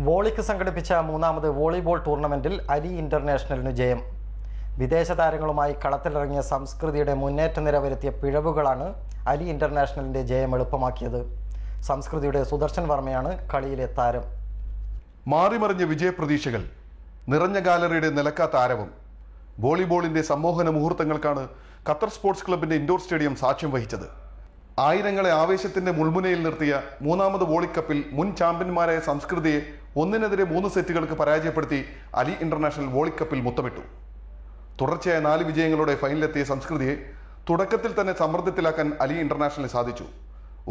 വോളിക്ക് സംഘടിപ്പിച്ച മൂന്നാമത് വോളിബോൾ ടൂർണമെന്റിൽ അലി ഇന്റർനാഷണലിന് ജയം. വിദേശ താരങ്ങളുമായി കളത്തിലിറങ്ങിയ സംസ്കൃതിയുടെ മുന്നേറ്റ നിര വരുത്തിയ പിഴവുകളാണ് അലി ഇന്റർനാഷണലിന്റെ ജയം എളുപ്പമാക്കിയത്. സംസ്കൃതിയുടെ സുദർശൻ വർമ്മയാണ് കളിയിലെ താരം. മാറിമറിഞ്ഞ വിജയപ്രതീക്ഷകൾ, നിറഞ്ഞ ഗാലറിയുടെ നിലക്കാത്ത ആരവം, വോളിബോളിന്റെ സമ്മോഹന മുഹൂർത്തങ്ങൾക്കാണ് ഖത്തർ സ്പോർട്സ് ക്ലബിന്റെ ഇൻഡോർ സ്റ്റേഡിയം സാക്ഷ്യം വഹിച്ചത്. ആയിരങ്ങളെ ആവേശത്തിന്റെ മുൾമുനയിൽ നിർത്തിയ മൂന്നാമത് വോളിക്കപ്പിൽ മുൻ ചാമ്പ്യന്മാരായ സംസ്കൃതിയെ 1-3 സെറ്റുകൾക്ക് പരാജയപ്പെടുത്തി അലി ഇന്റർനാഷണൽ വോളിക്കപ്പിൽ മുത്തമിട്ടു. തുടർച്ചയായ 4 വിജയങ്ങളോടെ ഫൈനലിലെത്തിയ സംസ്കൃതിയെ തുടക്കത്തിൽ തന്നെ സമ്മർദ്ദത്തിലാക്കാൻ അലി ഇന്റർനാഷണലിന് സാധിച്ചു.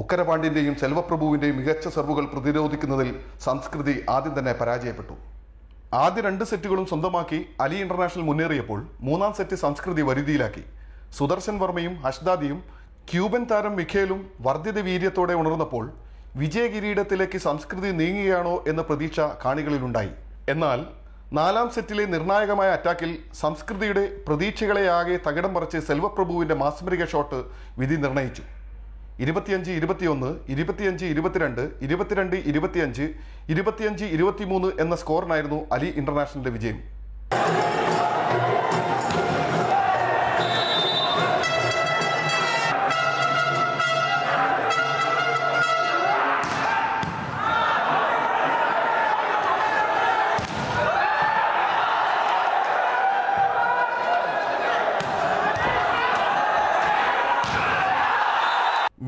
ഉക്കരപാണ്ഡ്യന്റെയും സെൽവപ്രഭുവിന്റെയും മികച്ച സെർവുകൾ പ്രതിരോധിക്കുന്നതിൽ സംസ്കൃതി ആദ്യം തന്നെ പരാജയപ്പെട്ടു. ആദ്യ 2 സെറ്റുകളും സ്വന്തമാക്കി അലി ഇന്റർനാഷണൽ മുന്നേറിയപ്പോൾ മൂന്നാം സെറ്റ് സംസ്കൃതി വരുതിയിലാക്കി. സുദർശൻ വർമ്മയും ഹഷ്ദാദിയും ക്യൂബൻ താരം മിഖേലും വർദ്ധിത വീര്യത്തോടെ ഉണർന്നപ്പോൾ വിജയകിരീടത്തിലേക്ക് സംസ്കൃതി നീങ്ങുകയാണോ എന്ന പ്രതീക്ഷ കാണികളിലുണ്ടായി. എന്നാൽ 4ാം സെറ്റിലെ നിർണായകമായ അറ്റാക്കിൽ സംസ്കൃതിയുടെ പ്രതീക്ഷകളെയാകെ തകിടം മറിച്ച് സെൽവപ്രഭുവിന്റെ മാസ്മരിക ഷോട്ട് വിധി നിർണയിച്ചു. 25-21, 25-22, 22-25, 25-23 എന്ന സ്കോറിനായിരുന്നു അലി ഇന്റർനാഷണലിന്റെ വിജയം.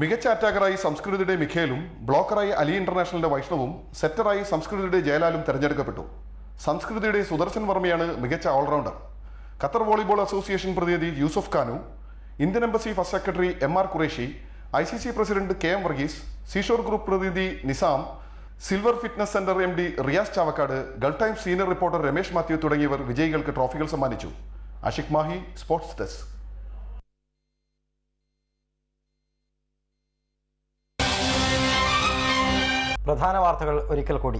മികച്ച അറ്റാക്കറായി സംസ്കൃതിയുടെ മിഖേലും ബ്ലോക്കറായി അലി ഇന്റർനാഷണലിന്റെ വൈഷ്ണവും സെറ്ററായി സംസ്കൃതിയുടെ ജയലാലും തെരഞ്ഞെടുക്കപ്പെട്ടു. സംസ്കൃതിയുടെ സുദർശൻ വർമ്മയാണ് മികച്ച ഓൾറൗണ്ടർ. ഖത്തർ വോളിബോൾ അസോസിയേഷൻ പ്രതിനിധി യൂസഫ് ഖാനു, Indian embassy first secretary MR Qureshi, ICC president KM Varghese, seashore group പ്രതിനിധി Nizam, silver fitness centre MD Riyas Chavakkad, Gulf Times senior reporter Ramesh Mathew തുടങ്ങിയവർ വിജയികൾക്ക് ട്രോഫികൾ സമ്മാനിച്ചു. Ashiq Mahi, sports desk. പ്രധാന വാർത്തകൾ ഒരിക്കൽ കൂടി.